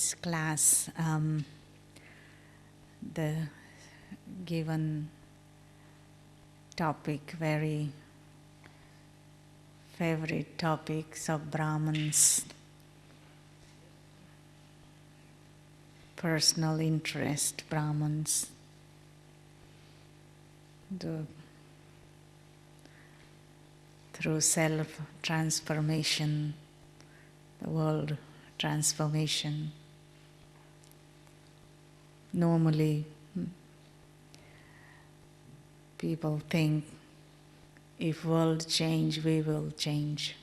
today's class. The given topic, very favorite topics of Brahmins, personal interest, Brahmins, through self-transformation, the world transformation. Normally, people think if world change, we will change.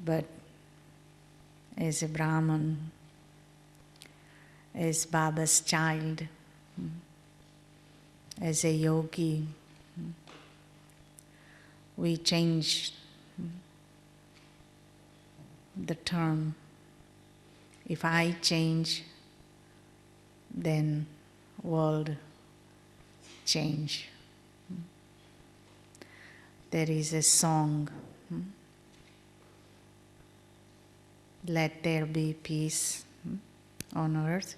But as a Brahman, as Baba's child, as a yogi, we change the term. If I change, then world change. There is a song, let there be peace on earth,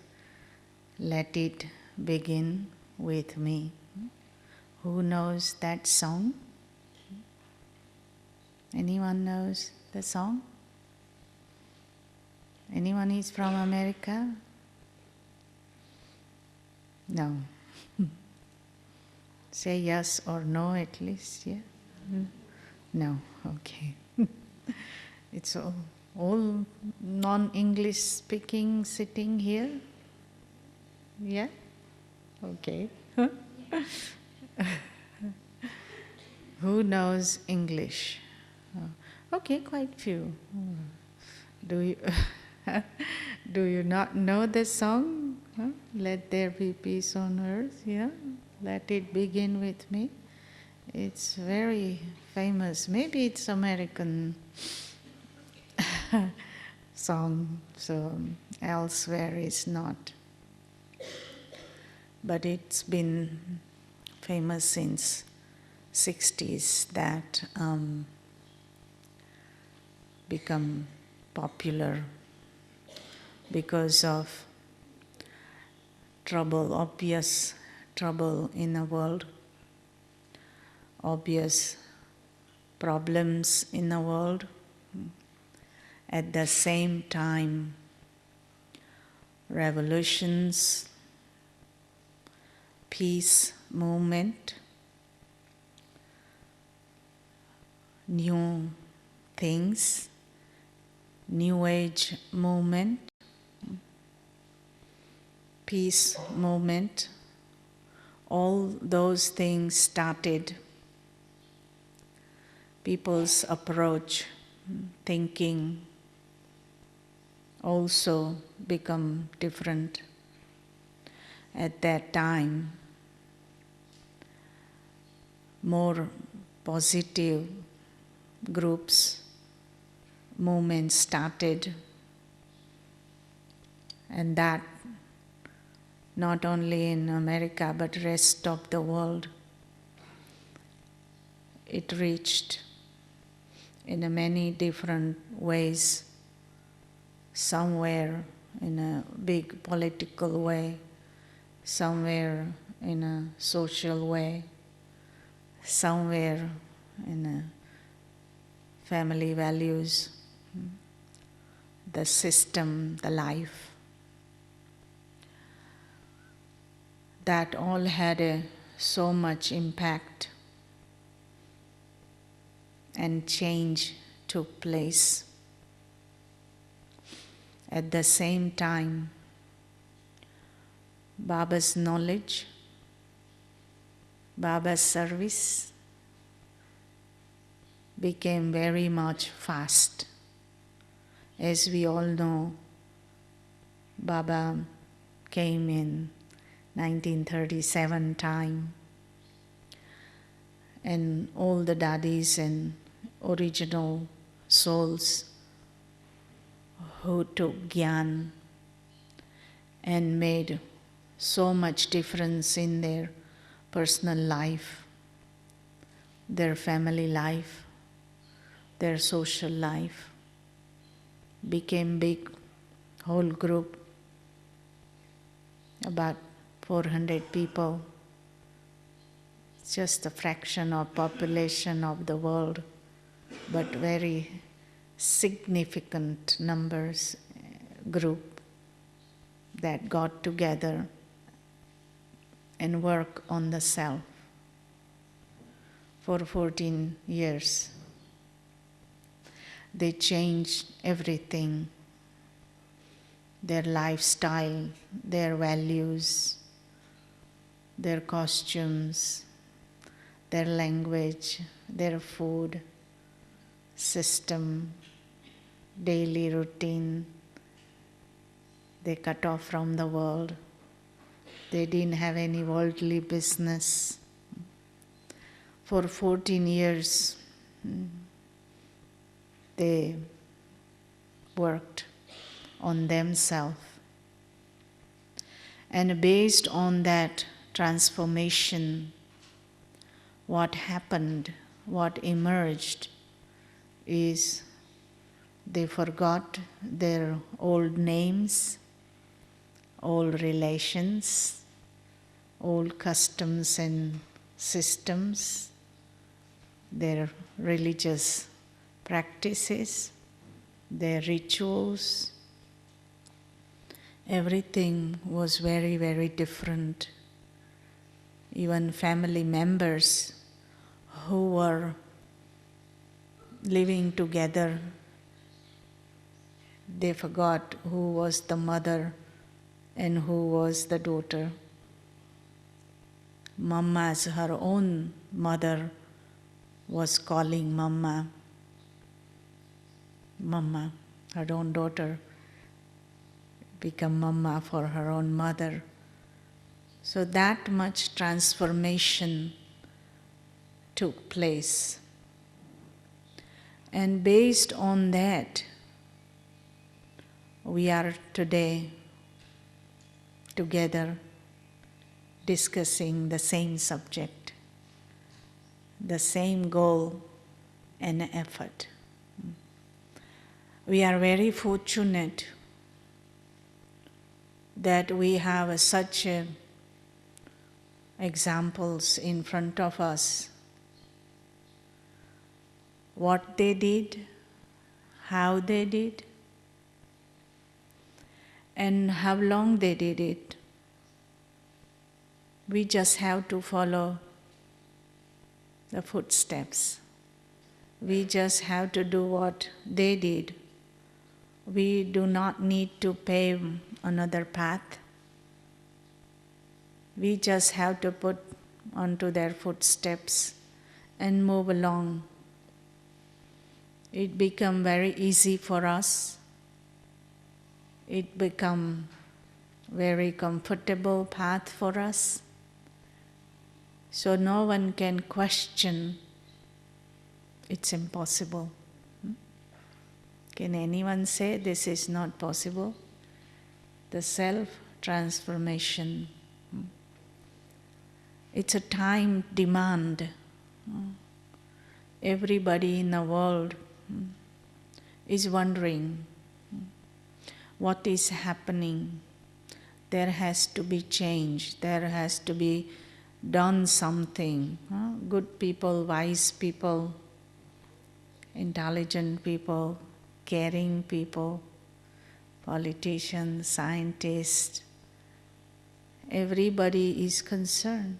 let it begin with me. Who knows that song? Anyone knows the song? Anyone is from America? No. Say yes or no at least, yeah? No, okay. It's all non-English speaking sitting here? Yeah? Okay. Who knows English? Okay, quite few. Do you do you not know the song? Let there be peace on earth, yeah? Let it begin with me. It's very famous. Maybe it's American song, so elsewhere it's not. But it's been famous since 60s, that become popular because of trouble, obvious trouble in the world, obvious problems in the world. At the same time, revolutions, peace movement, new things, New Age movement, peace movement, all those things started. People's approach, thinking also become different. At that time, more positive groups, movements started, and that not only in America but rest of the world, it reached in many different ways, somewhere in a big political way, somewhere in a social way, somewhere in a family values, the system, the life. That all had so much impact, and change took place. At the same time, Baba's knowledge, Baba's service became very much fast. As we all know, Baba came in 1937 time, and all the daddies and original souls who took Gyan and made so much difference in their personal life, their family life, their social life, became big whole group, about 400 people, just a fraction of population of the world, but very significant numbers, group that got together and work on the self for 14 years. They changed everything, their lifestyle, their values, their costumes, their language, their food, system, daily routine. They cut off from the world. They didn't have any worldly business. For 14 years, they worked on themselves. And based on that transformation, what happened, what emerged is they forgot their old names, old relations, old customs and systems, their religious practices, their rituals. Everything was very, very different. Even family members who were living together, they forgot who was the mother and who was the daughter. Mama, as her own mother, was calling Mama, Mama. Her own daughter became Mama for her own mother. So that much transformation took place. And based on that, we are today together discussing the same subject, the same goal and effort. We are very fortunate that we have such examples in front of us. What they did, how they did, and how long they did it. We just have to follow the footsteps. We just have to do what they did. We do not need to pave another path. We just have to put onto their footsteps and move along. It become very easy for us. It become very comfortable path for us. So no one can question it's impossible. Can anyone say this is not possible? The self-transformation. It's a time demand. Everybody in the world is wondering what is happening. There has to be change. There has to be done something. Good people, wise people, intelligent people, caring people, politicians, scientists. Everybody is concerned.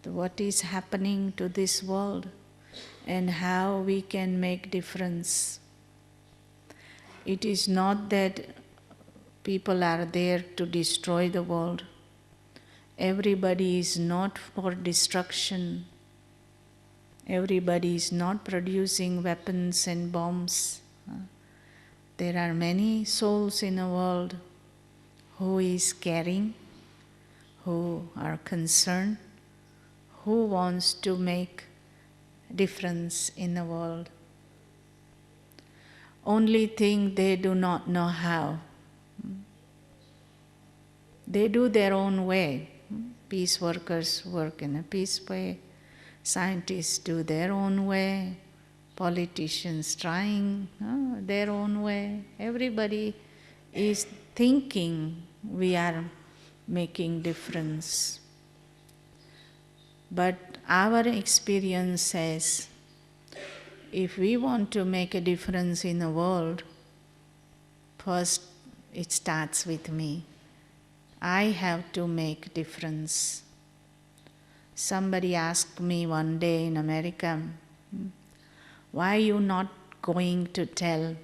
What is happening to this world and how we can make difference. It is not that people are there to destroy the world. Everybody is not for destruction. Everybody is not producing weapons and bombs. There are many souls in the world who is caring, who are concerned, who wants to make difference in the world. Only thing they do not know how. They do their own way. Peace workers work in a peace way. Scientists do their own way. Politicians trying their own way. Everybody is thinking we are making difference. But our experience says, if we want to make a difference in the world, first it starts with me. I have to make difference. Somebody asked me one day in America, why are you not going to tell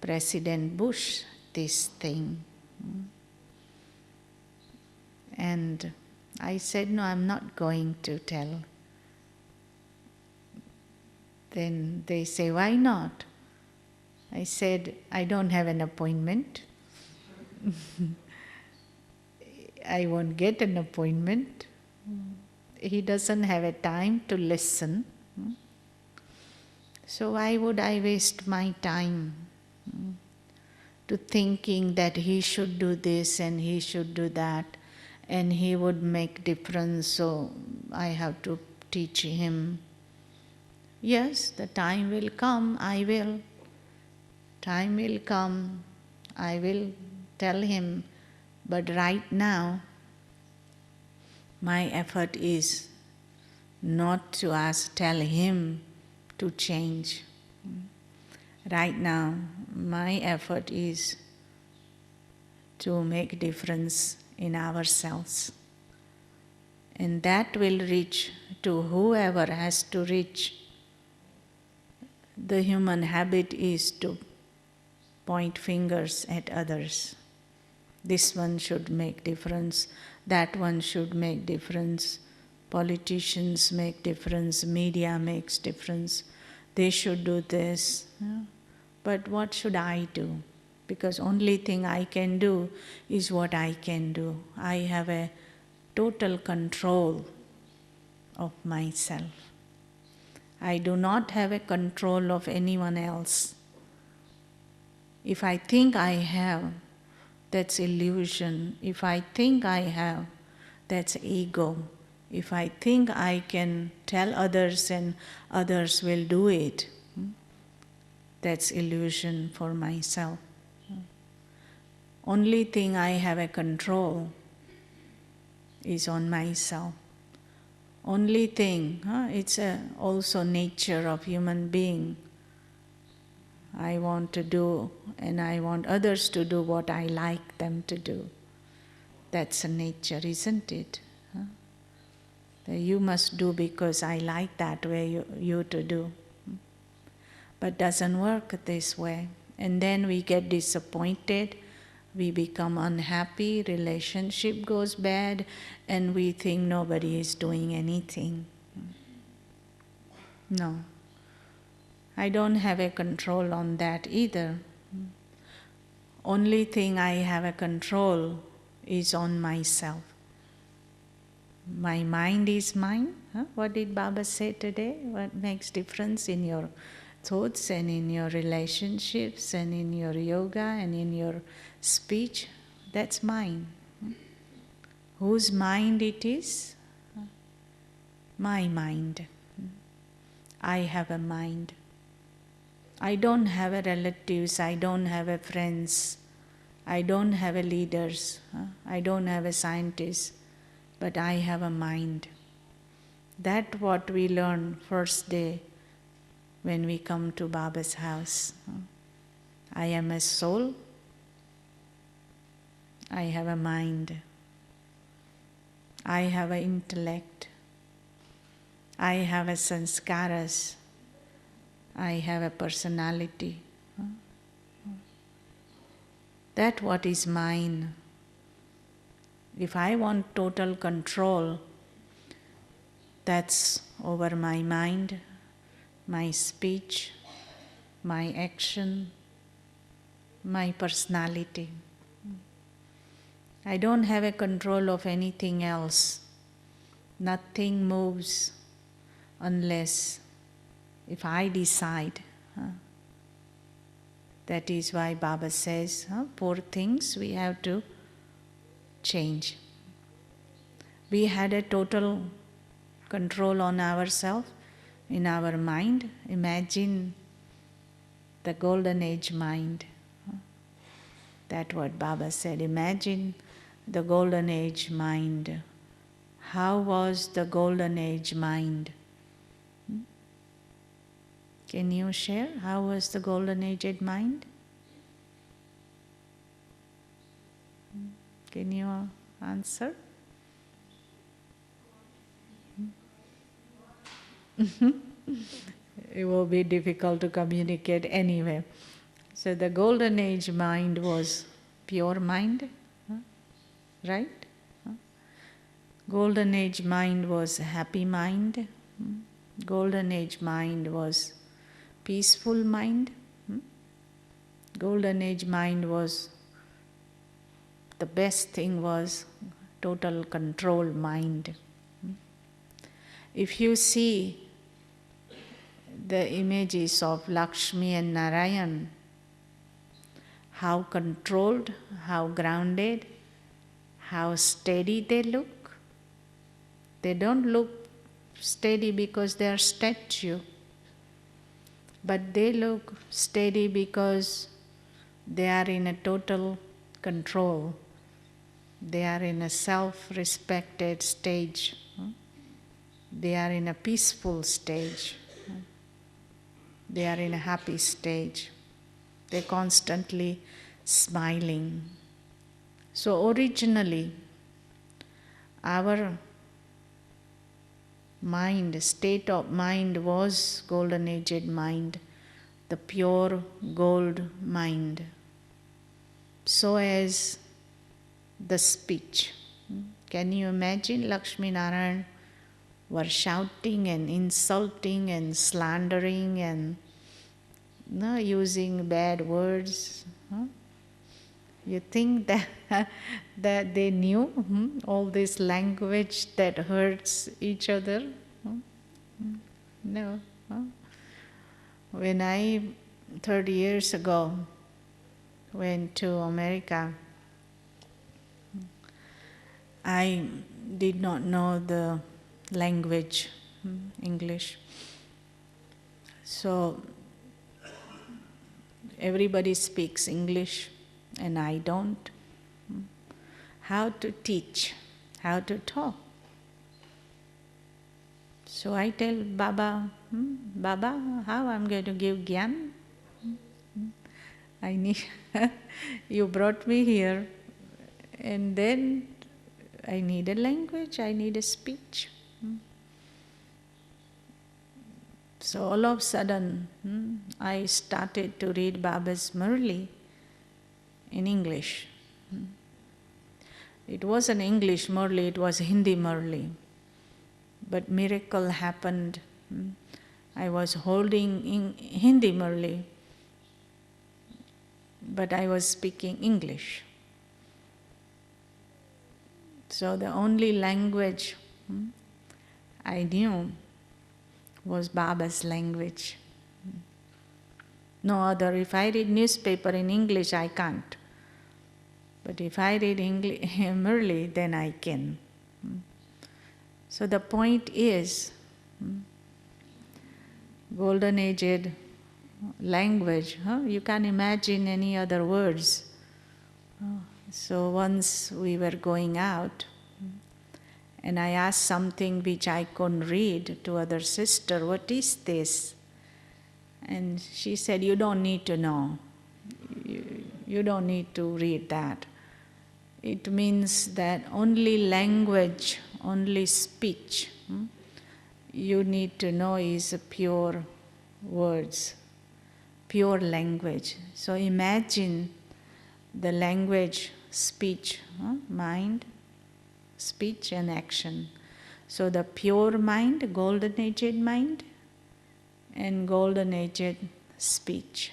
President Bush this thing? And I said, no, I'm not going to tell. Then they say, why not? I said, I don't have an appointment. I won't get an appointment. He doesn't have a time to listen. So why would I waste my time to thinking that he should do this and he should do that and he would make difference, so I have to teach him. Yes, the time will come, I will. Time will come, I will tell him. But right now, my effort is not to tell him to change. Right now, my effort is to make difference in ourselves. And that will reach to whoever has to reach. The human habit is to point fingers at others. This one should make difference, that one should make difference, politicians make difference, media makes difference, they should do this. But what should I do? Because only thing I can do is what I can do. I have a total control of myself. I do not have a control of anyone else. If I think I have, that's illusion. If I think I have, that's ego. If I think I can tell others and others will do it, that's illusion for myself. Only thing I have a control is on myself. Only thing, it's also nature of human being. I want to do and I want others to do what I like them to do. That's a nature, isn't it? That you must do because I like that way you to do. But doesn't work this way. And then we get disappointed, we become unhappy, relationship goes bad, and we think nobody is doing anything. No. I don't have a control on that either. Only thing I have a control is on myself. My mind is mine. What did Baba say today? What makes difference in your thoughts and in your relationships and in your yoga and in your speech? That's mine. Whose mind it is? My mind. I have a mind. I don't have a relatives, I don't have a friends, I don't have a leaders, I don't have a scientist, but I have a mind. That's what we learn first day when we come to Baba's house. I am a soul, I have a mind, I have an intellect, I have a sanskaras, I have a personality. That's what is mine. If I want total control, that's over my mind, my speech, my action, my personality. I don't have a control of anything else. Nothing moves unless if I decide. That is why Baba says, four things we have to change. We had a total control on ourselves, in our mind. Imagine the golden age mind. That what Baba said. Imagine the golden age mind. How was the golden age mind? Can you share? How was the golden aged mind? Can you answer? It will be difficult to communicate anyway. So the golden age mind was pure mind, right? Golden age mind was happy mind. Golden age mind was peaceful mind. Golden age mind was, the best thing was total control mind. If you see the images of Lakshmi and Narayan, how controlled, how grounded, how steady they look. They don't look steady because they are statue, but they look steady because they are in a total control. They are in a self-respected stage. They are in a peaceful stage. They are in a happy stage. They're constantly smiling. So originally, our mind, state of mind was golden aged mind, the pure gold mind. So as the speech. Can you imagine Lakshmi Narayan were shouting and insulting and slandering and using bad words? You think that that they knew all this language that hurts each other? No. When I 30 years ago went to America, I did not know the language, English. So everybody speaks English and I don't. How to teach, how to talk. So I tell Baba, Baba, how I'm going to give Gyan? I need, you brought me here, and then I need a language, I need a speech. So all of a sudden, I started to read Baba's Murli in English. It wasn't English Murli, it was Hindi Murli. But miracle happened. I was holding Hindi Murli, but I was speaking English. So the only language I knew was Baba's language. No other. If I read newspaper in English, I can't. But if I read Murli, then I can. So the point is, golden aged language, you can't imagine any other words. So once we were going out, and I asked something which I couldn't read to other sister, what is this? And she said, you don't need to know. You don't need to read that. It means that only language, only speech you need to know is pure words, pure language. So imagine the language, speech, mind, speech and action. So the pure mind, golden aged mind, and golden aged speech.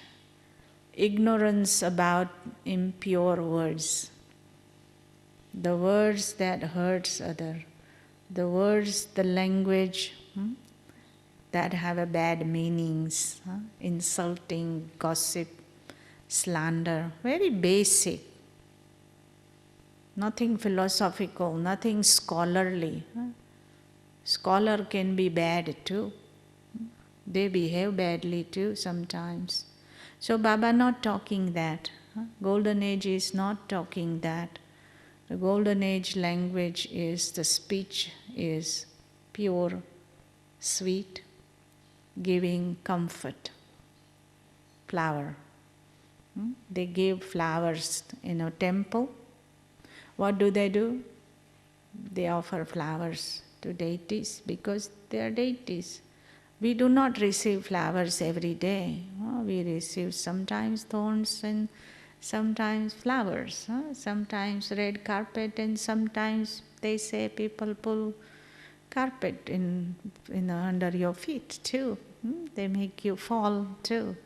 Ignorance about impure words. The words that hurts other. The words, the language that have a bad meanings, insulting, gossip, slander, very basic. Nothing philosophical, nothing scholarly. Scholar can be bad too. They behave badly too sometimes. So Baba not talking that. Golden age is not talking that. The golden age language is, the speech is pure, sweet, giving comfort. Flower. They give flowers in a temple. What do? They offer flowers to deities because they are deities. We do not receive flowers every day. We receive sometimes thorns and sometimes flowers, sometimes red carpet, and sometimes they say people pull carpet in under your feet too. They make you fall too.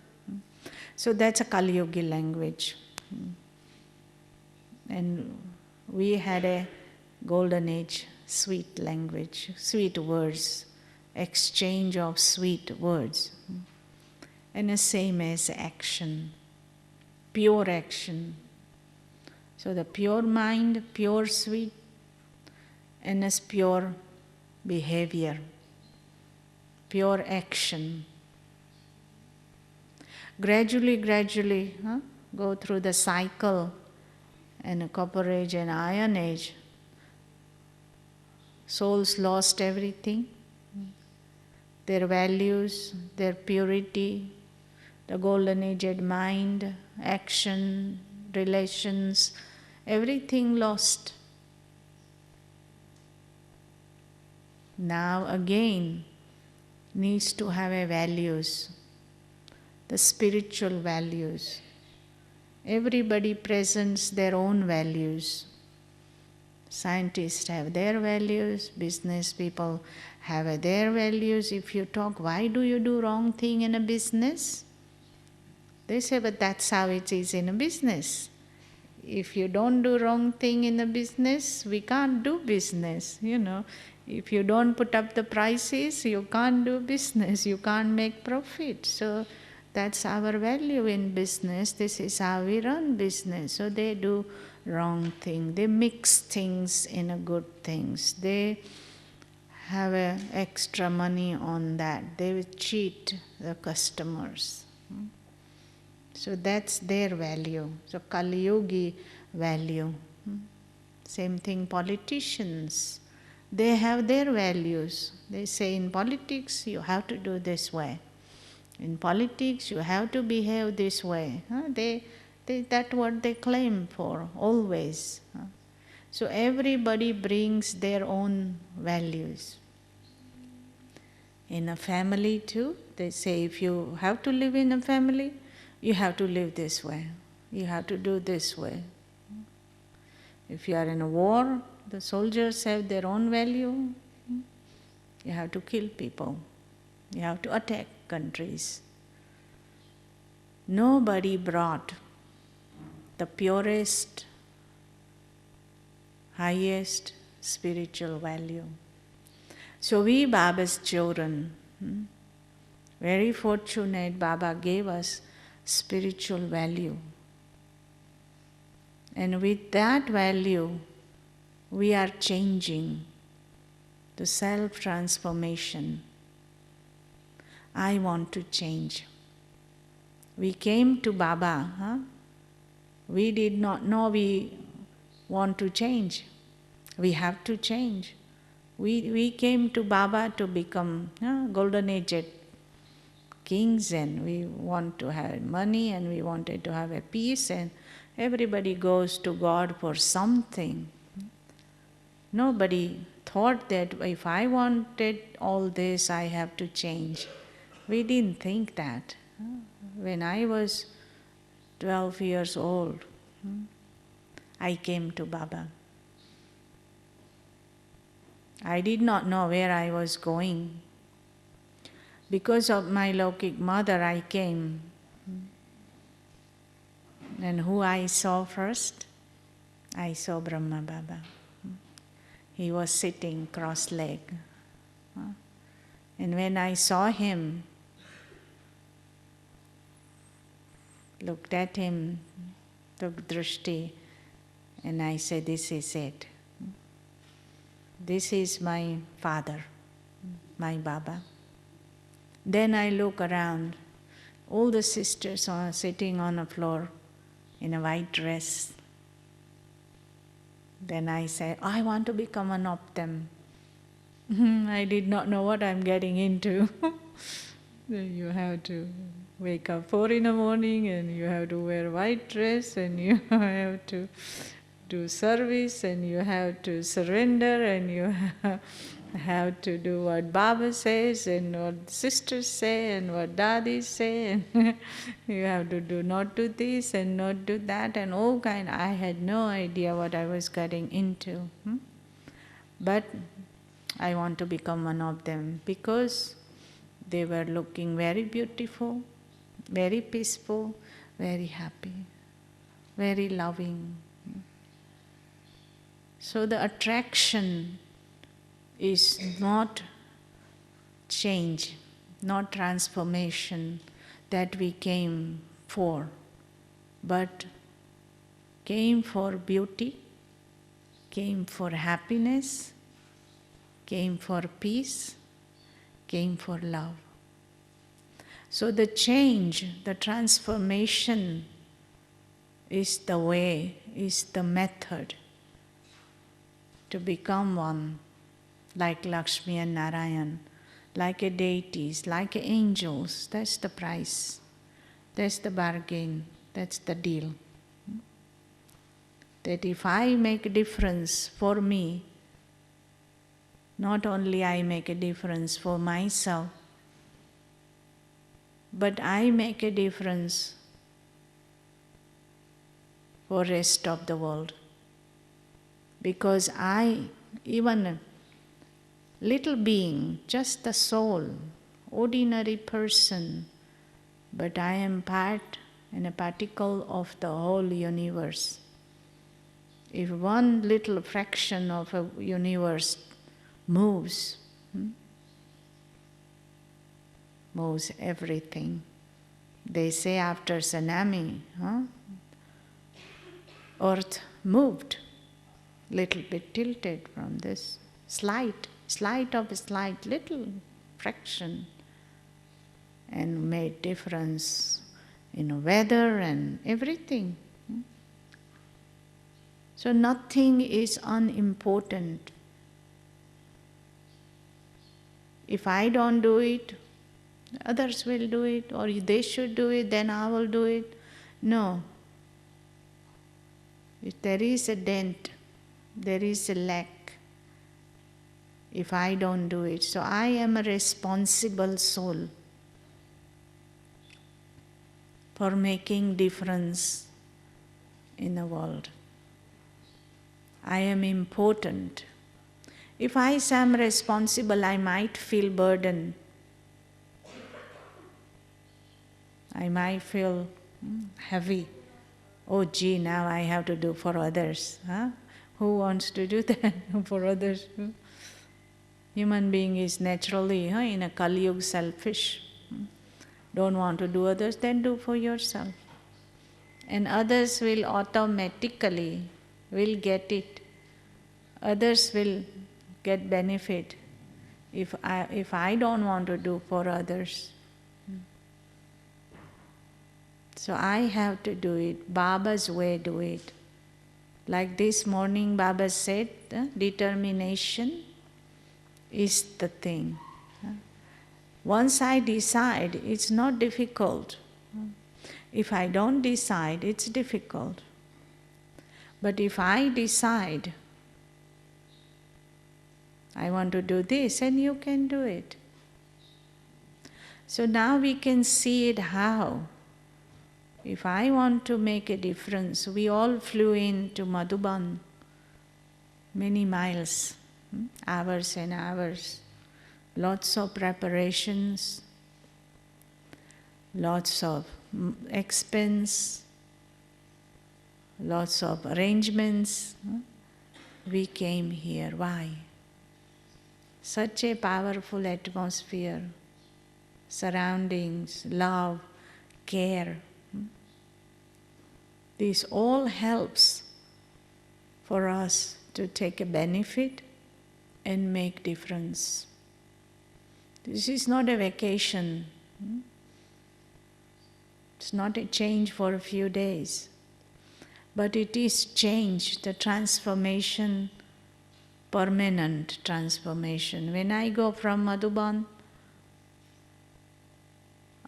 So that's a Kali Yuga language. And we had a golden age, sweet language, sweet words, exchange of sweet words. And the same as action, pure action. So the pure mind, pure sweet, and as pure behavior, pure action. Gradually, go through the cycle and a copper age and iron age. Souls lost everything, their values, their purity, the golden aged mind, action, relations, everything lost. Now again needs to have a values, the spiritual values. Everybody presents their own values. Scientists have their values, business people have their values. If you talk, why do you do wrong thing in a business? They say, but that's how it is in a business. If you don't do wrong thing in a business, we can't do business, If you don't put up the prices, you can't do business, you can't make profit. So that's our value in business. This is how we run business. So they do wrong thing. They mix things in a good things. They have extra money on that. They will cheat the customers. So that's their value. So Kali Yuga value. Same thing, politicians. They have their values. They say in politics you have to do this way. In politics you have to behave this way. That's what they claim for, always. So everybody brings their own values. In a family too, they say if you have to live in a family, you have to live this way. You have to do this way. If you are in a war, the soldiers have their own value. You have to kill people. You have to attack countries. Nobody brought the purest, highest spiritual value. So we, Baba's children, very fortunate, Baba gave us spiritual value. And with that value, we are changing to self-transformation. I want to change. We came to Baba. We did not know we want to change. We have to change. We came to Baba to become golden aged kings, and we want to have money, and we wanted to have a peace, and everybody goes to God for something. Nobody thought that if I wanted all this, I have to change. We didn't think that. When I was 12 years old, I came to Baba. I did not know where I was going. Because of my Lokik mother, I came. And who I saw first? I saw Brahma Baba. He was sitting cross-legged. And when I saw him, looked at him, took drishti, and I said, this is it. This is my father, my Baba. Then I look around. All the sisters are sitting on the floor, in a white dress. Then I said, I want to become one of them. I did not know what I'm getting into. You have to wake up 4 in the morning and you have to wear white dress and you have to do service and you have to surrender and you have to do what Baba says and what sisters say and what daddies say and you have to do not do this and not do that and all kind. I had no idea what I was getting into. But I want to become one of them because they were looking very beautiful, very peaceful, very happy, very loving. So the attraction is not change, not transformation that we came for, but came for beauty, came for happiness, came for peace, came for love. So the change, the transformation is the way, is the method to become one, like Lakshmi and Narayan, like a deities, like angels. That's the price. That's the bargain. That's the deal. That if I make a difference for me, not only I make a difference for myself, but I make a difference for rest of the world. Because I, even a little being, just a soul, ordinary person, but I am part and a particle of the whole universe. If one little fraction of a universe moves everything. They say after tsunami, earth moved, little bit tilted from this, slight of a slight little fraction, and made difference in weather and everything. So nothing is unimportant. If I don't do it, others will do it, or they should do it, then I will do it. No. If there is a dent, there is a lack, if I don't do it. So I am a responsible soul for making difference in the world. I am important. If I am responsible, I might feel burdened. I might feel heavy. Oh gee, now I have to do for others. Who wants to do that for others? Human being is naturally in a Kali Yuga selfish. Don't want to do others, then do for yourself. And others will automatically will get it. Others will get benefit if I don't want to do for others. So I have to do it, Baba's way do it. Like this morning Baba said, determination is the thing. Once I decide, it's not difficult. If I don't decide, it's difficult. But if I decide, I want to do this, and you can do it. So now we can see it how. If I want to make a difference, we all flew into Madhuban, many miles, hours and hours, lots of preparations, lots of expense, lots of arrangements. We came here. Why? Such a powerful atmosphere, surroundings, love, care. This all helps for us to take a benefit and make difference. This is not a vacation. It's not a change for a few days. But it is change, the transformation, permanent transformation. When I go from Madhuban,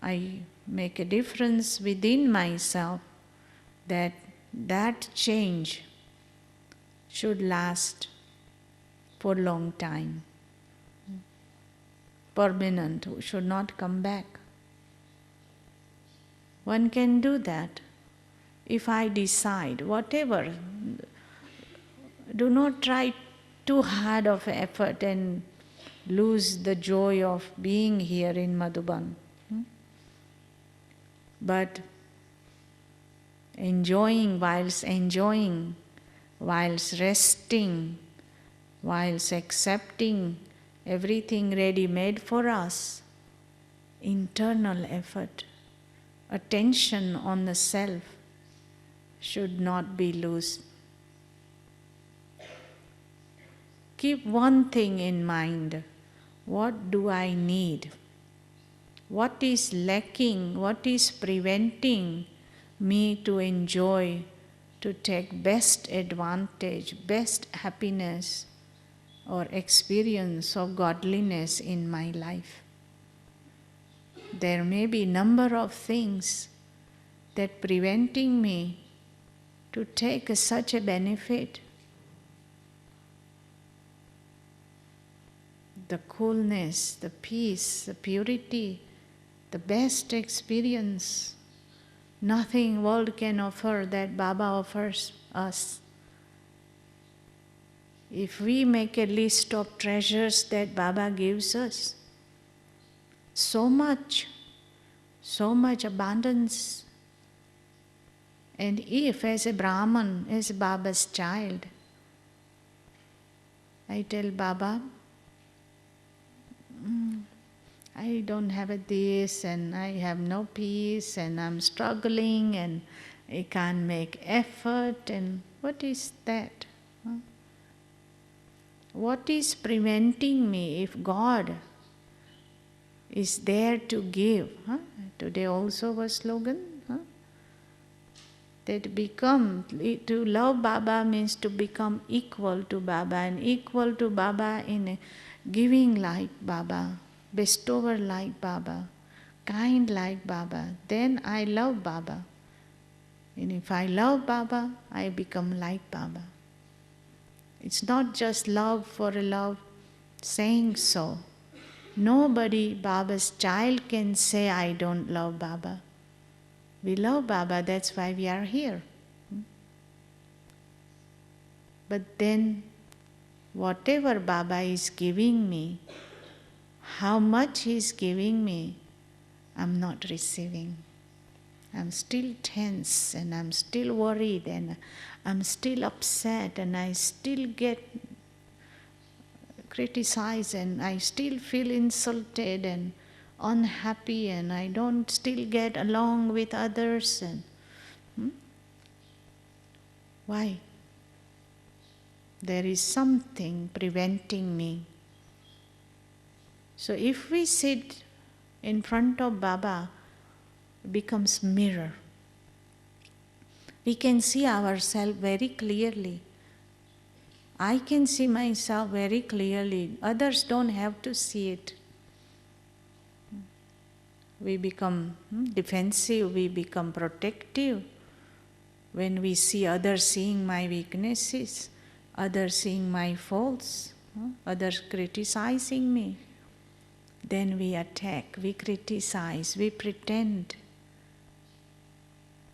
I make a difference within myself that change should last for a long time. Permanent, should not come back. One can do that if I decide, whatever. Do not try too hard of effort and lose the joy of being here in Madhuban. But enjoying, whilst resting, whilst accepting everything ready-made for us, internal effort, attention on the self should not be lost. Keep one thing in mind. What do I need? What is lacking? What is preventing me to enjoy, to take best advantage, best happiness or experience of godliness in my life? There may be number of things that preventing me to take such a benefit. The coolness, the peace, the purity, the best experience. Nothing world can offer that Baba offers us. If we make a list of treasures that Baba gives us, so much abundance. And if as a Brahman, as Baba's child, I tell Baba, I don't have this and I have no peace and I'm struggling and I can't make effort, and what is that? What is preventing me if God is there to give? Today also was slogan. That to love Baba means to become equal to Baba, and equal to Baba in giving like Baba, bestower like Baba, kind like Baba. Then I love Baba. And if I love Baba, I become like Baba. It's not just love for a love, saying so. Nobody, Baba's child, can say, I don't love Baba. We love Baba, that's why we are here. But then, whatever Baba is giving me, how much He is giving me, I'm not receiving. I'm still tense and I'm still worried and I'm still upset and I still get criticized and I still feel insulted and unhappy and I don't still get along with others. And why? There is something preventing me. So if we sit in front of Baba, it becomes mirror. We can see ourselves very clearly. I can see myself very clearly. Others don't have to see it. We become defensive, we become protective when we see others seeing my weaknesses, others seeing my faults, others criticizing me. Then we attack, we criticize, we pretend.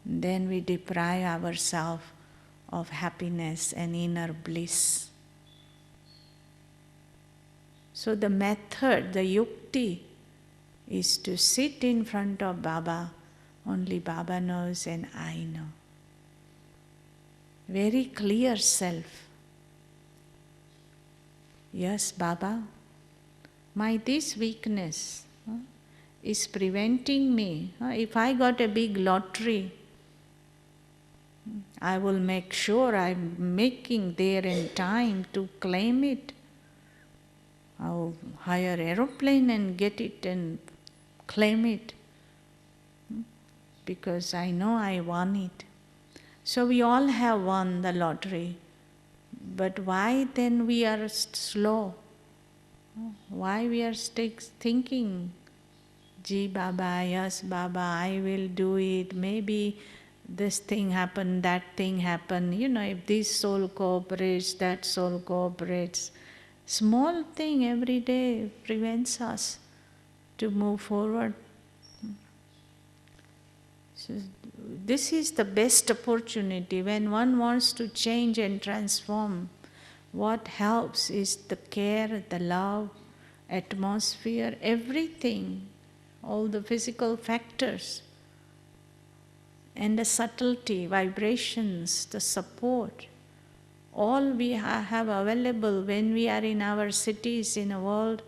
Then we deprive ourselves of happiness and inner bliss. So the method, the yukti, is to sit in front of Baba. Only Baba knows and I know. Very clear self. Yes, Baba, my this weakness is preventing me. If I got a big lottery, I will make sure I'm making there in time to claim it. I'll hire aeroplane and get it and claim it because I know I want it. So we all have won the lottery. But why then we are slow? Why we are thinking, Ji Baba, yes Baba, I will do it. Maybe this thing happen, that thing happen. If this soul cooperates, that soul cooperates. Small thing every day prevents us to move forward. So this is the best opportunity when one wants to change and transform. What helps is the care, the love, atmosphere, everything, all the physical factors, and the subtlety, vibrations, the support. All we have available when we are in our cities, in a world.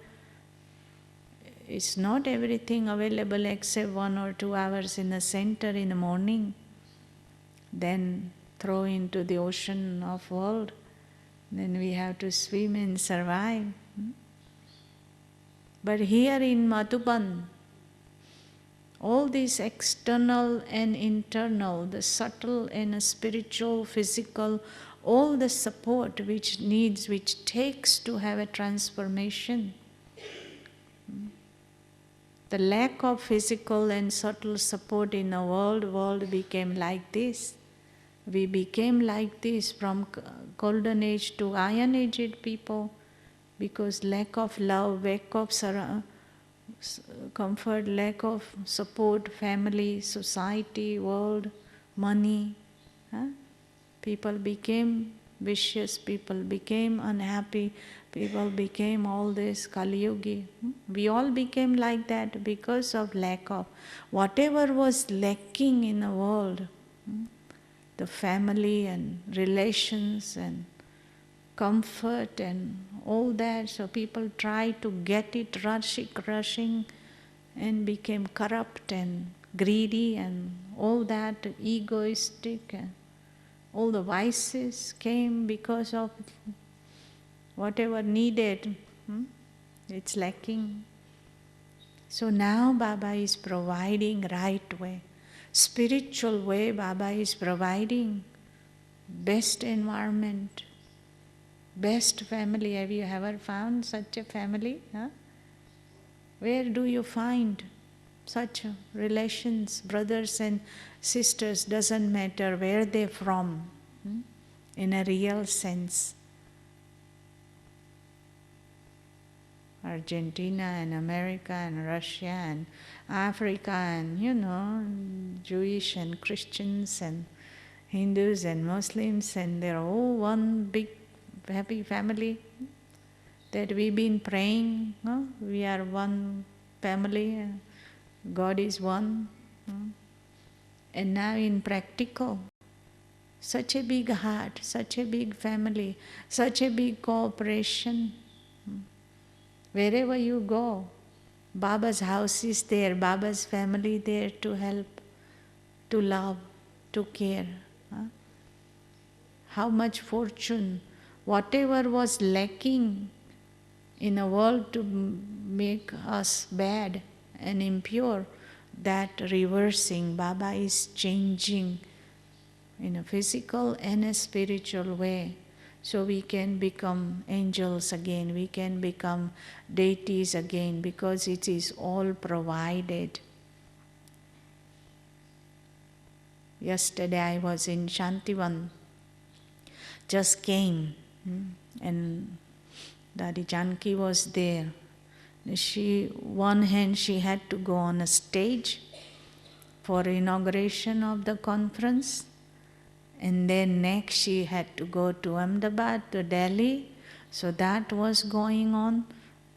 It's not everything available except 1 or 2 hours in the center in the morning. Then throw into the ocean of world. Then we have to swim and survive. But here in Madhuban, all these external and internal, the subtle and spiritual, physical, all the support which takes to have a transformation. The lack of physical and subtle support in the world became like this. We became like this from golden age to iron aged people because lack of love, lack of comfort, lack of support, family, society, world, money. People became vicious, people became unhappy, people became all this Kali Yugi. We all became like that because of lack of whatever was lacking in the world. The family and relations and comfort and all that. So people try to get it rushing and became corrupt and greedy and all that, egoistic, and all the vices came because of whatever needed. It's lacking. So now Baba is providing right way. Spiritual way Baba is providing. Best environment, best family. Have you ever found such a family? Where do you find such relations, brothers and sisters? Doesn't matter where they're from, in a real sense. Argentina and America and Russia and Africa and Jewish and Christians and Hindus and Muslims, and they're all one big happy family that we've been praying. We are one family, God is one. And now in practical, such a big heart, such a big family, such a big cooperation. Wherever you go, Baba's house is there, Baba's family there to help, to love, to care. How much fortune, whatever was lacking in a world to make us bad and impure, that reversing, Baba is changing in a physical and a spiritual way. So we can become angels again, we can become deities again, because it is all provided. Yesterday I was in Shantivan, just came, and Dadi Janki was there. One hand she had to go on a stage for inauguration of the conference, and then next she had to go to Ahmedabad, to Delhi. So that was going on.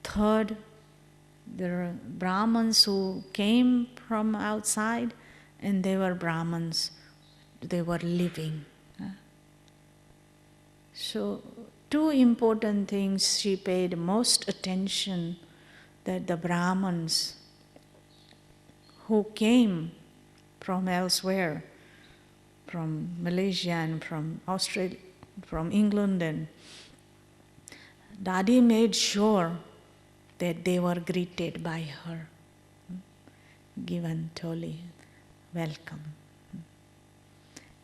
Third, there were Brahmins who came from outside, and they were Brahmins. They were living. So 2 important things she paid most attention, that the Brahmins who came from elsewhere, from Malaysia and from Australia, from England, and Dadi made sure that they were greeted by her, given Toli, welcome.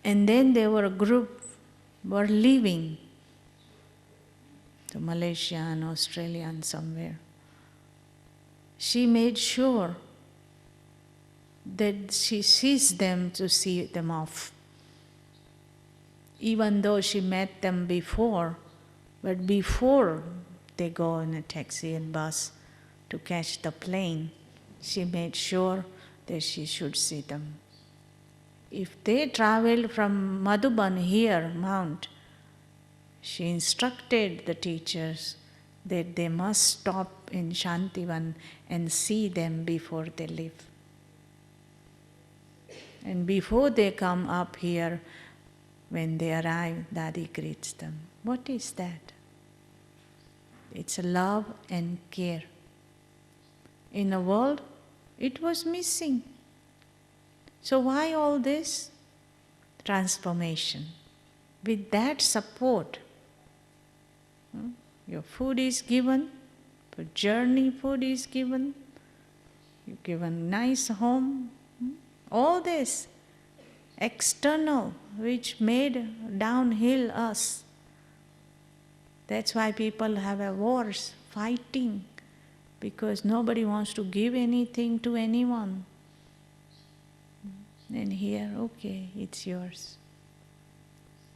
And then there were a group were leaving to Malaysia and Australia and somewhere. She made sure that she sees them to see them off. Even though she met them before, but before they go in a taxi and bus to catch the plane, she made sure that she should see them. If they traveled from Madhuban here, Mount, she instructed the teachers that they must stop in Shantivan and see them before they leave. And before they come up here, when they arrive, Dadi greets them. What is that? It's love and care. In the world, it was missing. So why all this? Transformation. With that support, your food is given, for journey food is given, you given nice home, all this external which made downhill us. That's why people have a wars, fighting, because nobody wants to give anything to anyone. And here, okay, it's yours.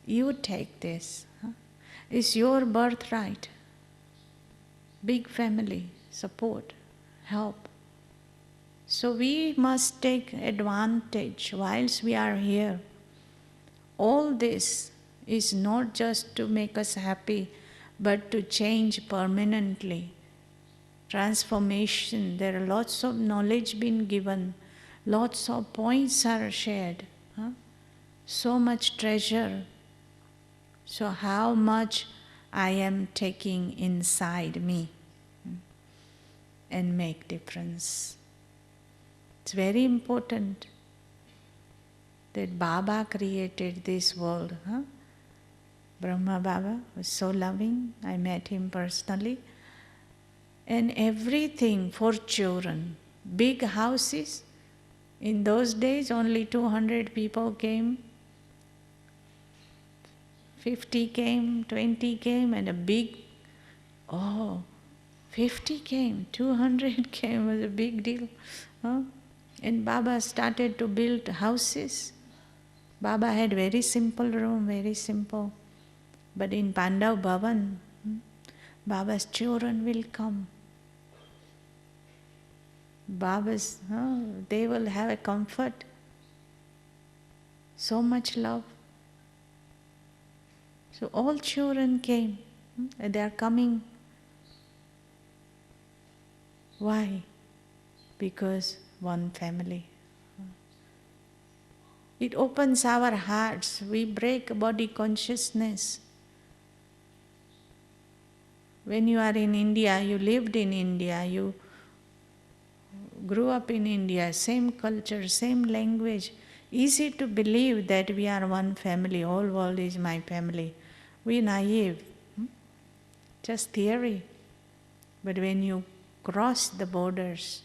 You take this. It's your birthright. Big family, support, help. So we must take advantage whilst we are here. All this is not just to make us happy, but to change permanently. Transformation, there are lots of knowledge being given, lots of points are shared, so much treasure. So how much I am taking inside me and make difference. It's very important that Baba created this world. Brahma Baba was so loving. I met him personally. And everything for children. Big houses. In those days only 200 people came. 50 came, 20 came, and a big, 50 came, 200 came, was a big deal. And Baba started to build houses. Baba had very simple room, very simple. But in Pandav Bhavan, Baba's children will come. Baba's, they will have a comfort. So much love. So all children came. They are coming. Why? Because one family. It opens our hearts. We break body consciousness. When you are in India, you lived in India, you grew up in India, same culture, same language. Easy to believe that we are one family, whole world is my family. We are naive. Just theory. But when you cross the borders,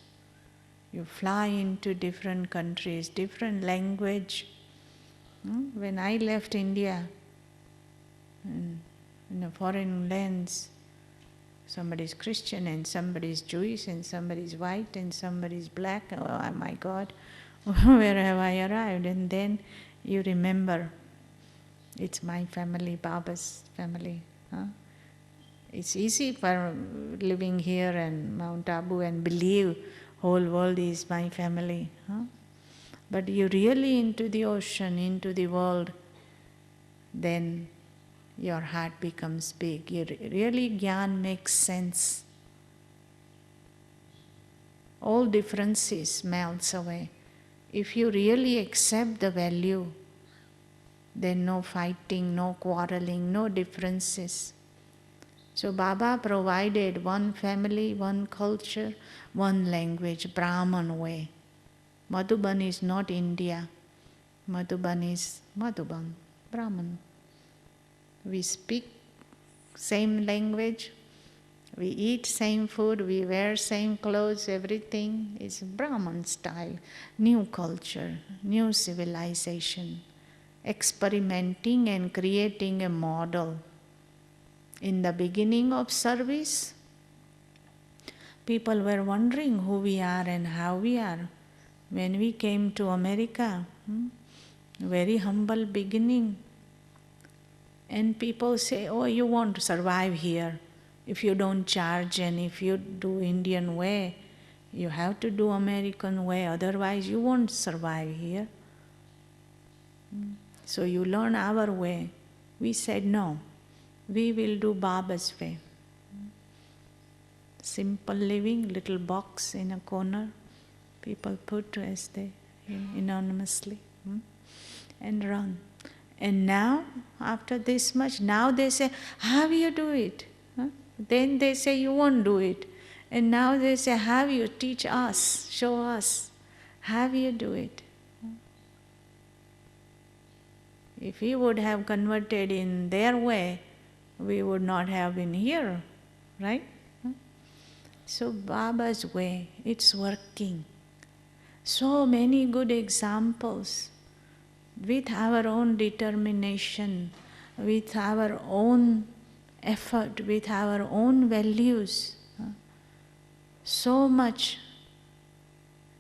you fly into different countries, different language. When I left India, in a foreign lands, somebody is Christian and somebody is Jewish and somebody is white and somebody is black. Oh my God, where have I arrived? And then you remember, it's my family, Baba's family. It's easy for living here in Mount Abu and believe whole world is my family. But you really into the ocean, into the world, then your heart becomes big. Really Gyan makes sense. All differences melts away. If you really accept the value, then no fighting, no quarreling, no differences. So Baba provided one family, one culture, one language, Brahman way. Madhuban is not India. Madhuban is Madhuban, Brahman. We speak same language, we eat same food, we wear same clothes, everything is Brahman style. New culture, new civilization. experimenting and creating a model. In the beginning of service, people were wondering who we are and how we are. When we came to America, very humble beginning, and people say, oh, you won't survive here if you don't charge, and if you do Indian way, you have to do American way, otherwise you won't survive here. So you learn our way. We said no, we will do Baba's way. Simple living, little box in a corner, people put as they anonymously and run. And now, after this much, now they say, how you do it? Huh? Then they say, you won't do it. And now they say, have you teach us, show us, how you do it? If we would have converted in their way, we would not have been here, right? So Baba's way, it's working. So many good examples. With our own determination, with our own effort, with our own values, so much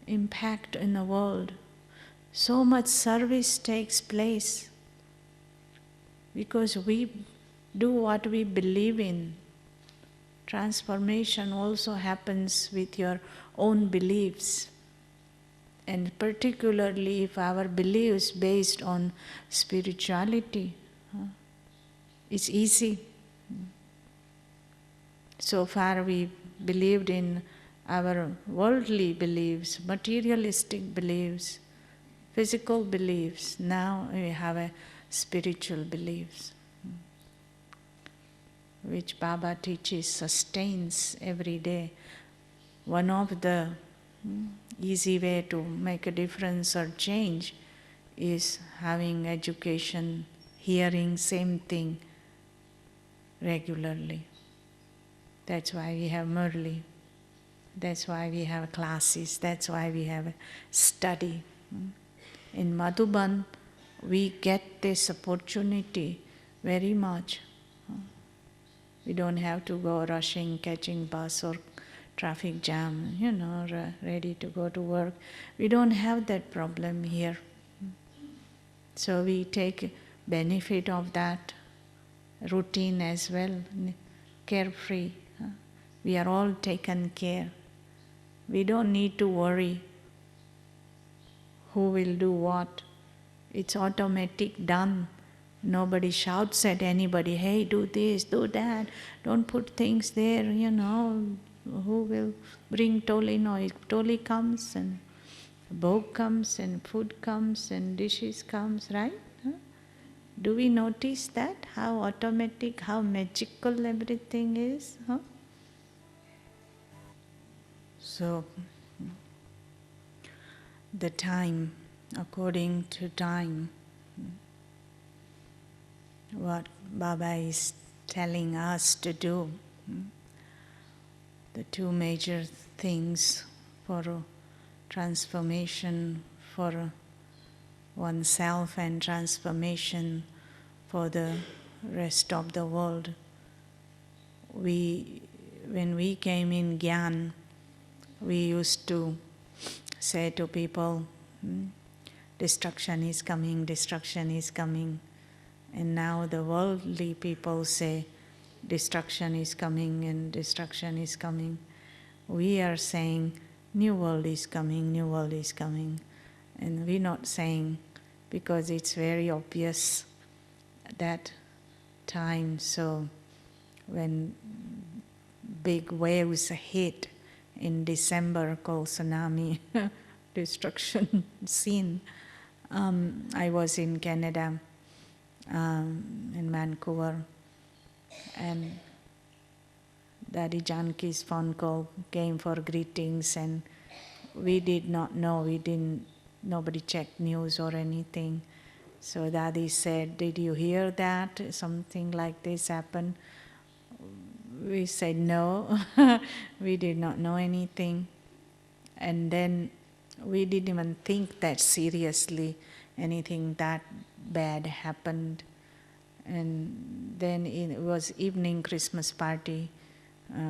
impact in the world, so much service takes place because we do what we believe in. Transformation also happens with your own beliefs. And particularly if our beliefs based on spirituality, it's easy. So far we believed in our worldly beliefs, materialistic beliefs, physical beliefs. Now we have a spiritual beliefs, which Baba teaches, sustains every day. One of the easy way to make a difference or change is having education, hearing same thing regularly. That's why we have Murli. That's why we have classes. That's why we have a study. In Madhuban, we get this opportunity very much. We don't have to go rushing, catching bus or traffic jam, ready to go to work. We don't have that problem here. So we take benefit of that routine as well, carefree. We are all taken care. We don't need to worry who will do what. It's automatic, done. Nobody shouts at anybody, hey, do this, do that, don't put things there, who will bring Toli? No, Toli comes and bhog comes and food comes and dishes comes, right? Do we notice that? How automatic, how magical everything is? So, the time, according to time, what Baba is telling us to do, the two major things for transformation for oneself and transformation for the rest of the world. When we came in Gyan, we used to say to people, destruction is coming, destruction is coming. And now the worldly people say, destruction is coming and destruction is coming. We are saying, new world is coming, new world is coming. And we're not saying, because it's very obvious that time. So when big waves hit in December called tsunami, destruction scene, I was in Canada, in Vancouver, and Daddy Janki's phone call came for greetings, and we did not know, nobody checked news or anything. So Daddy said, did you hear that? Something like this happened? We said no, we did not know anything. And then we didn't even think that seriously, anything that bad happened. And then it was evening Christmas party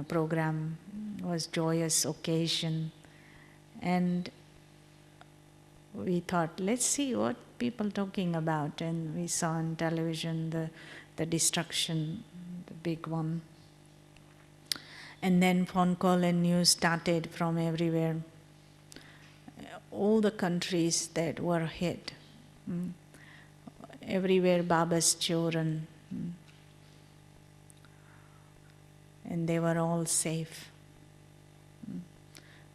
program, was joyous occasion. And we thought, let's see what people talking about. And we saw on television the destruction, the big one. And then phone call and news started from everywhere. All the countries that were hit. Everywhere Baba's children. And they were all safe.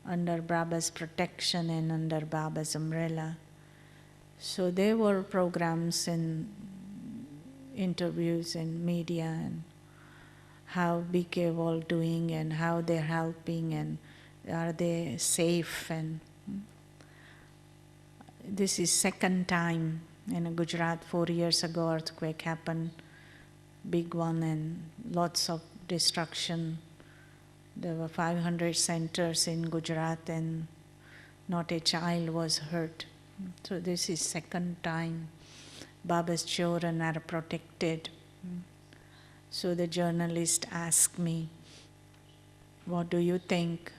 Under Baba's protection and under Baba's umbrella. So there were programs and interviews and media and how BK all doing and how they're helping and are they safe. And this is second time in Gujarat. 4 years ago earthquake happened, big one, and lots of destruction. There were 500 centers in Gujarat and not a child was hurt. So this is second time Baba's children are protected. So the journalist asked me, what do you think?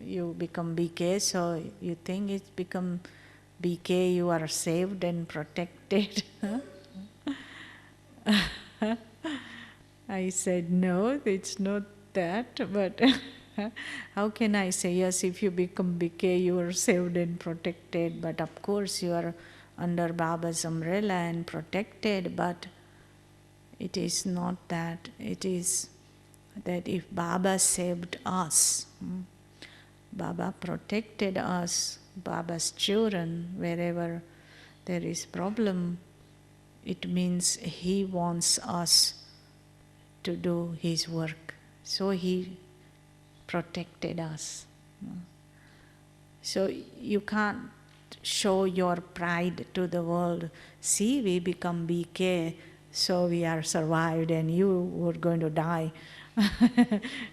You become BK, so you think it's become BK, you are saved and protected? I said, no, it's not that, but how can I say, yes, if you become BK, you are saved and protected, but of course you are under Baba's umbrella and protected, but it is not that. It is that if Baba saved us, Baba protected us, Baba's children, wherever there is problem, it means he wants us to do his work. So he protected us. So you can't show your pride to the world. See, we become BK, so we are survived and you were going to die.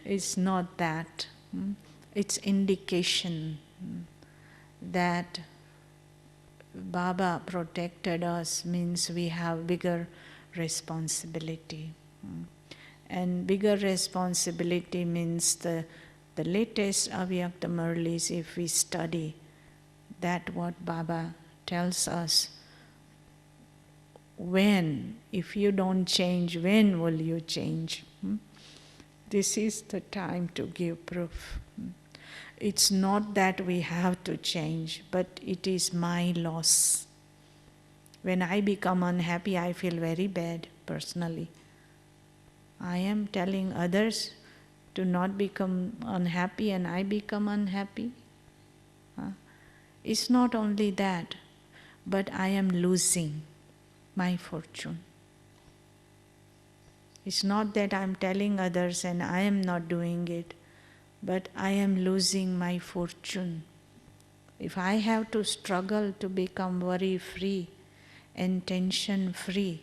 It's not that. It's indication that Baba protected us means we have bigger responsibility. And bigger responsibility means the latest Avyakta Murlis, if we study that what Baba tells us, when, if you don't change, when will you change? This is the time to give proof. It's not that we have to change, but it is my loss. When I become unhappy, I feel very bad personally. I am telling others to not become unhappy and I become unhappy. It's not only that, but I am losing my fortune. It's not that I am telling others and I am not doing it, but I am losing my fortune. If I have to struggle to become worry-free and tension-free,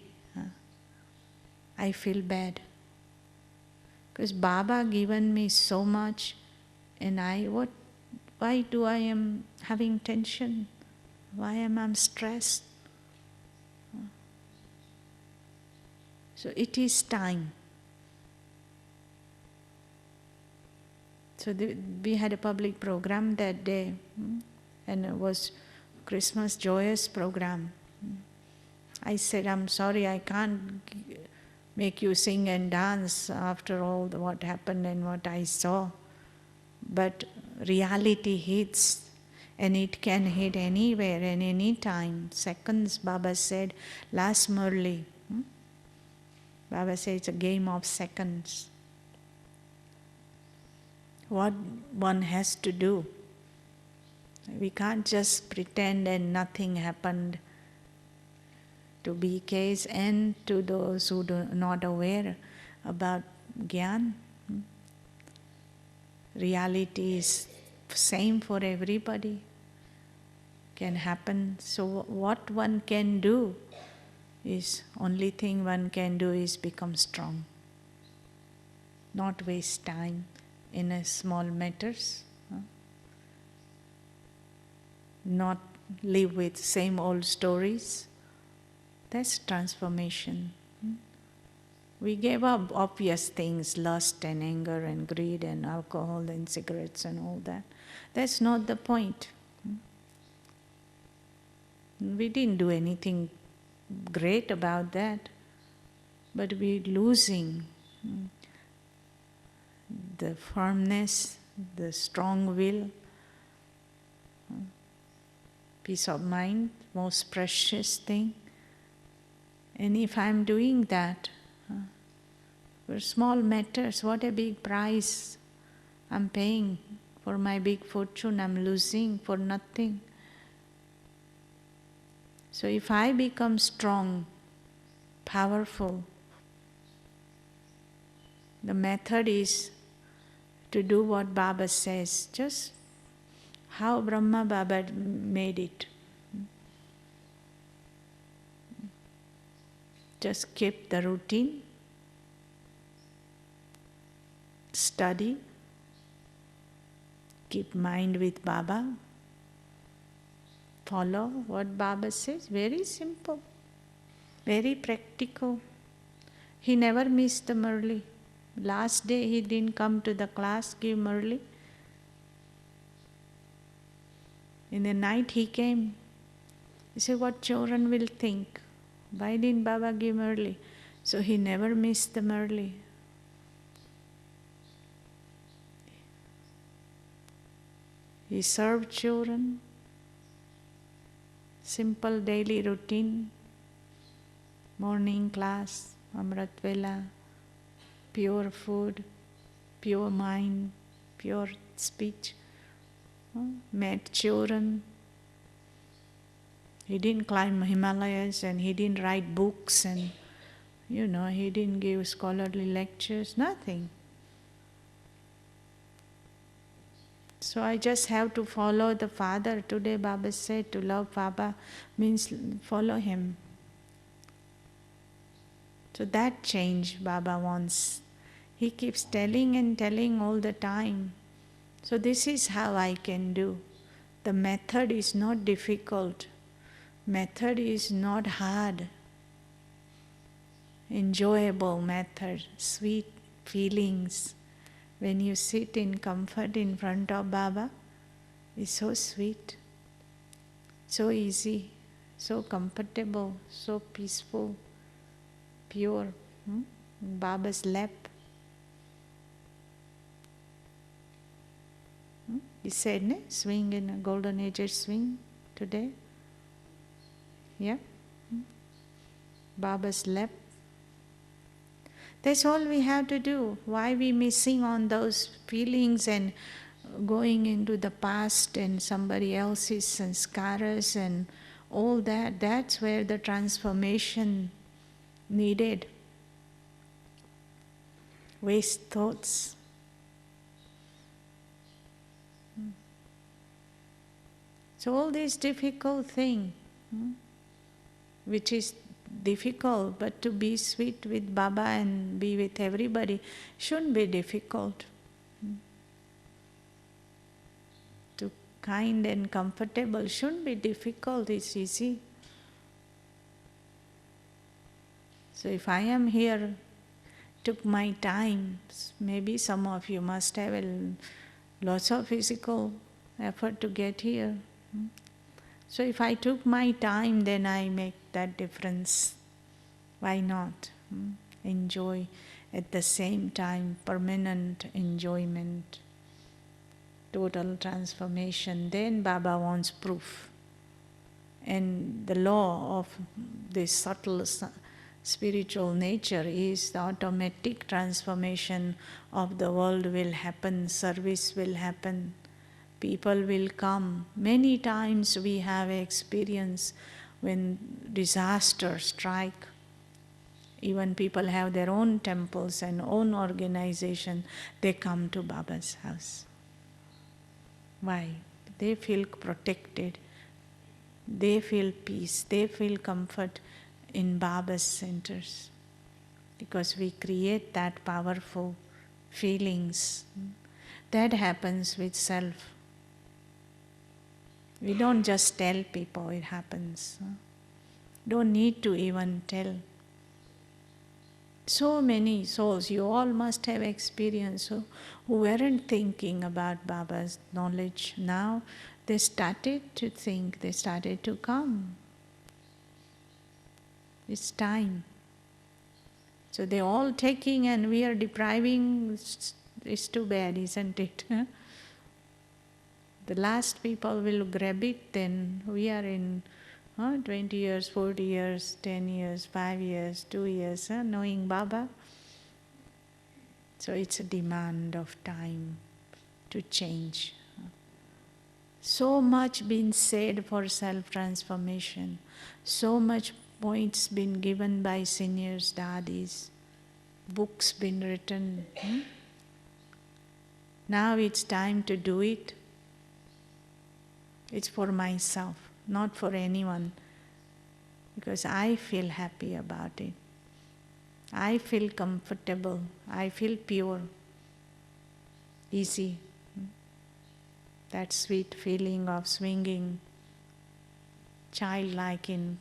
I feel bad. Because Baba given me so much, and why do I am having tension? Why am I stressed? So it is time. So we had a public program that day, and it was Christmas joyous program. I said, I'm sorry, I can't make you sing and dance after all what happened and what I saw. But reality hits, and it can hit anywhere and any time. Seconds, Baba said, last Murli. Baba said it's a game of seconds. What one has to do. We can't just pretend and nothing happened. To BKs and to those who are not aware about Gyan. Reality is same for everybody. Can happen. So what one can do is, only thing one can do is become strong. Not waste time in a small matters. Not live with same old stories. That's transformation. We gave up obvious things, lust and anger and greed and alcohol and cigarettes and all that. That's not the point. We didn't do anything great about that, but we're losing the firmness, the strong will, peace of mind, most precious thing. And if I'm doing that, for small matters, what a big price I'm paying for my big fortune, I'm losing for nothing. So if I become strong, powerful, the method is to do what Baba says, just how Brahma Baba made it. Just keep the routine, study, keep mind with Baba, follow what Baba says. Very simple, very practical. He never missed the Murli. Last day he didn't come to the class, give Murli. In the night he came. He said, what children will think? Why didn't Baba give Murli? So he never missed the Murli. He served children, simple daily routine, morning class, Amrit Vela, pure food, pure mind, pure speech, met children. He didn't climb Himalayas and he didn't write books and, he didn't give scholarly lectures, nothing. So I just have to follow the Father. Today Baba said to love Baba means follow him. So that change Baba wants. He keeps telling and telling all the time. So this is how I can do. The method is not difficult. Method is not hard. Enjoyable method, sweet feelings. When you sit in comfort in front of Baba, it's so sweet, so easy, so comfortable, so peaceful, pure. Baba's lap. He said, swing in a golden age swing today. Yeah? Baba's lap. That's all we have to do. Why we missing on those feelings and going into the past and somebody else's sanskaras and all that? That's where the transformation needed. Waste thoughts. So all this difficult thing, which is difficult, but to be sweet with Baba and be with everybody shouldn't be difficult. To kind and comfortable shouldn't be difficult, it's easy. So if I am here, took my time, maybe some of you must have lots of physical effort to get here. So if I took my time, then I make that difference. Why not? Enjoy at the same time, permanent enjoyment, total transformation. Then Baba wants proof. And the law of this subtle spiritual nature is the automatic transformation of the world will happen, service will happen. People will come. Many times we have experience when disasters strike. Even people have their own temples and own organization. They come to Baba's house. Why? They feel protected. They feel peace. They feel comfort in Baba's centers. Because we create that powerful feelings. That happens with self. We don't just tell people, it happens. Don't need to even tell. So many souls, you all must have experienced, who weren't thinking about Baba's knowledge. Now they started to think, they started to come. It's time. So they're all taking and we are depriving. It's too bad, isn't it? The last people will grab it, then we are in 20 years, 40 years, 10 years, 5 years, 2 years, knowing Baba. So it's a demand of time to change. So much been said for self-transformation. So much points been given by seniors, daddies. Books been written. Now it's time to do it. It's for myself, not for anyone. Because I feel happy about it. I feel comfortable. I feel pure. Easy. That sweet feeling of swinging childlike in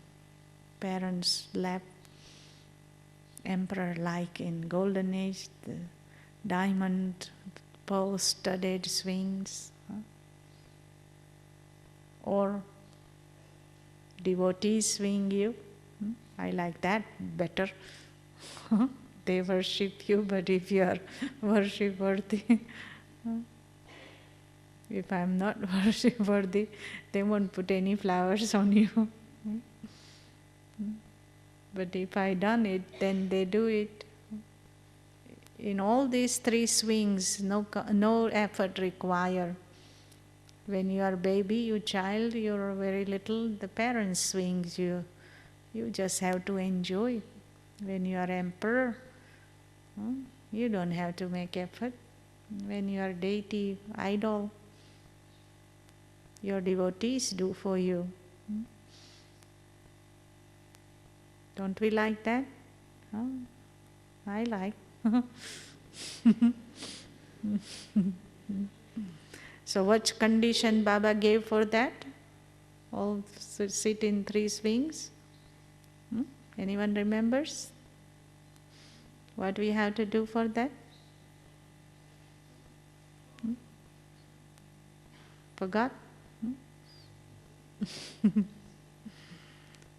parents' lap, emperor-like in golden age, the diamond pearl-studded swings, or devotees swing you. I like that better. They worship you, but if you are worship worthy, if I am not worship worthy, they won't put any flowers on you. But if I done it, then they do it. In all these three swings, no effort required. When you are baby, you child, you are very little, the parents swings you. You just have to enjoy. When you are emperor, you don't have to make effort. When you are deity, idol, your devotees do for you. Don't we like that? I like. So what condition Baba gave for that? All sit in three swings. Anyone remembers? What we have to do for that? Forgot?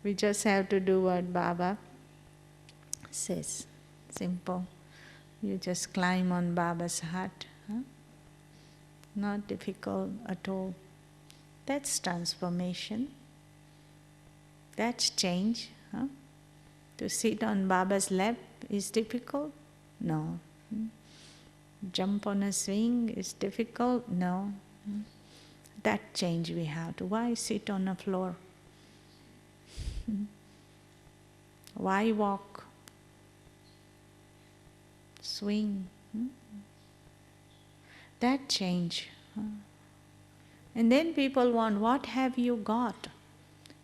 We just have to do what Baba says. Simple. You just climb on Baba's heart. Not difficult at all. That's transformation. That's change. To sit on Baba's lap is difficult? No. Jump on a swing is difficult? No. That change we have to. Why sit on a floor? Why walk? Swing. That change. And then people want, what have you got?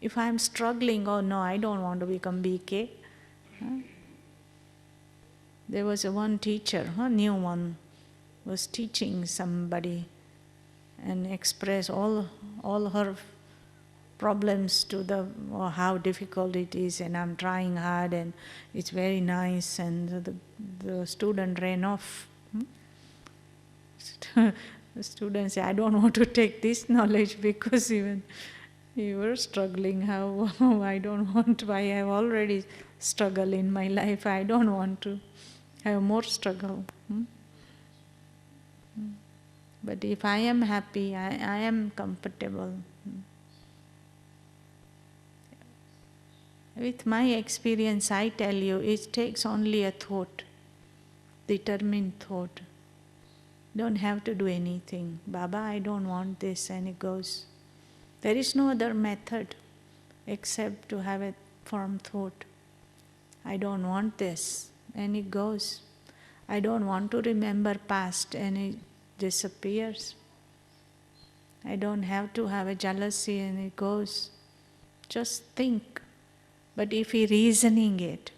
If I'm struggling, oh no, I don't want to become BK. There was one teacher, a new one, was teaching somebody and express all her problems to how difficult it is, and I'm trying hard and it's very nice, and the student ran off. The student said, I don't want to take this knowledge because even you were struggling, how I don't want to, I have already struggled in my life, I don't want to have more struggle. But if I am happy, I am comfortable. With my experience, I tell you, it takes only a thought, determined thought. Don't have to do anything. Baba, I don't want this, and it goes. There is no other method except to have a firm thought. I don't want this, and it goes. I don't want to remember past, and it disappears. I don't have to have a jealousy, and it goes. Just think. But if we reasoning it,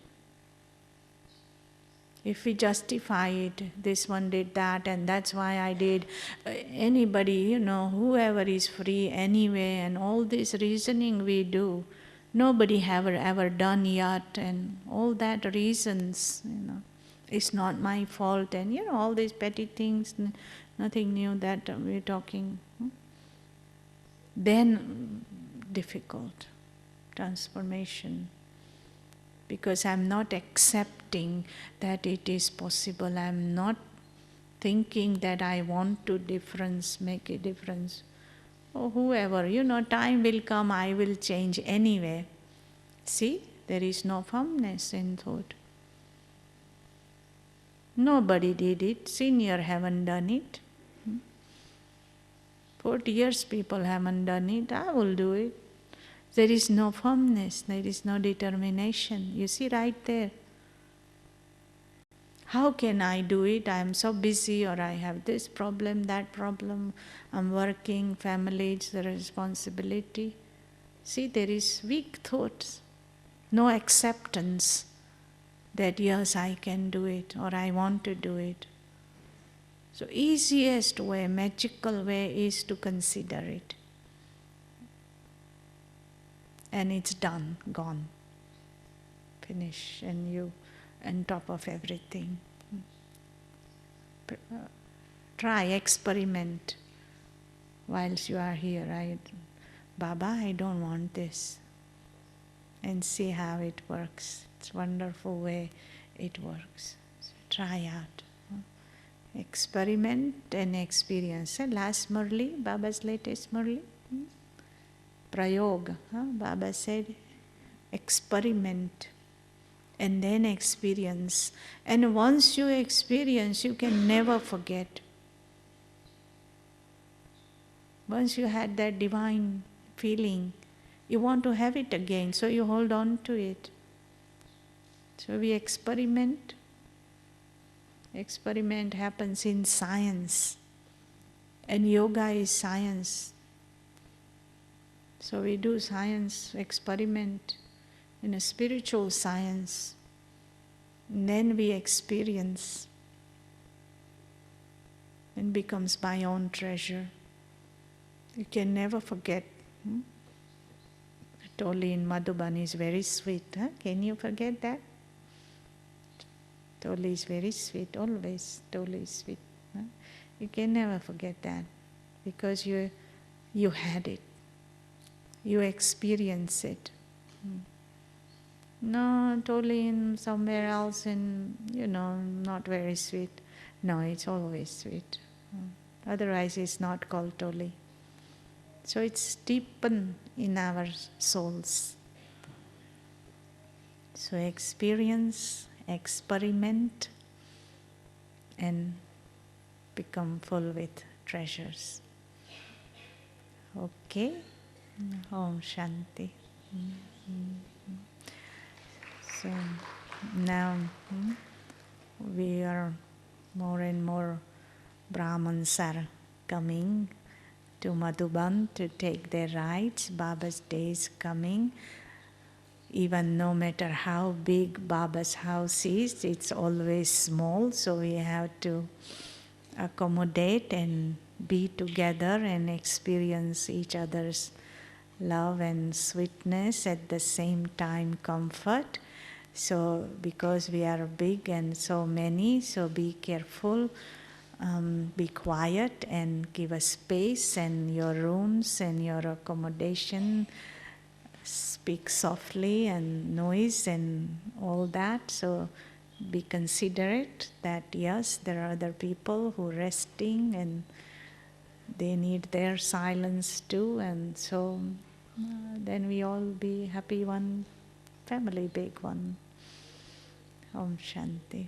if we justify it, this one did that and that's why I did, anybody, whoever is free anyway, and all this reasoning we do, nobody have ever done yet, and all that reasons, it's not my fault, and all these petty things, nothing new that we're talking. Then difficult transformation, because I'm not accepting that it is possible. I'm not thinking that I want to make a difference. Or whoever, time will come, I will change anyway. See, there is no firmness in thought. Nobody did it. Senior haven't done it. 40 years people haven't done it. I will do it. There is no firmness. There is no determination. You see right there. How can I do it? I am so busy, or I have this problem, that problem. I'm working, family, it's the responsibility. See, there is weak thoughts. No acceptance that yes, I can do it, or I want to do it. So easiest way, magical way is to consider it. And it's done, gone, finish, and you on top of everything. Try, experiment whilst you are here. Baba, I don't want this. And see how it works. It's a wonderful way it works. So try out. Experiment and experience. Last Murli, Baba's latest Murli, Prayog. Baba said, experiment and then experience. And once you experience, you can never forget. Once you had that divine feeling, you want to have it again, so you hold on to it. So we experiment. Experiment happens in science, and yoga is science. So we do science, experiment in a spiritual science, and then we experience, and becomes my own treasure. You can never forget. Toli in Madhuban is very sweet. Can you forget that? Toli is very sweet, always. Toli is sweet. You can never forget that, because you had it. You experience it. No, Toli in somewhere else, in not very sweet. No, it's always sweet. Otherwise, it's not called Toli. So it's deepened in our souls. So experience, experiment, and become full with treasures. Okay? Om Shanti. So now we are more and more Brahmins are coming to Madhuban to take their rights. Baba's day is coming. Even no matter how big Baba's house is, it's always small, so we have to accommodate and be together and experience each other's love and sweetness, at the same time comfort. So because we are big and so many, so be careful. Be quiet and give a space, and your rooms and your accommodation. Speak softly and noise and all that. So be considerate that yes, there are other people who are resting and they need their silence too. And so then we all be happy, one family, big one. Om Shanti.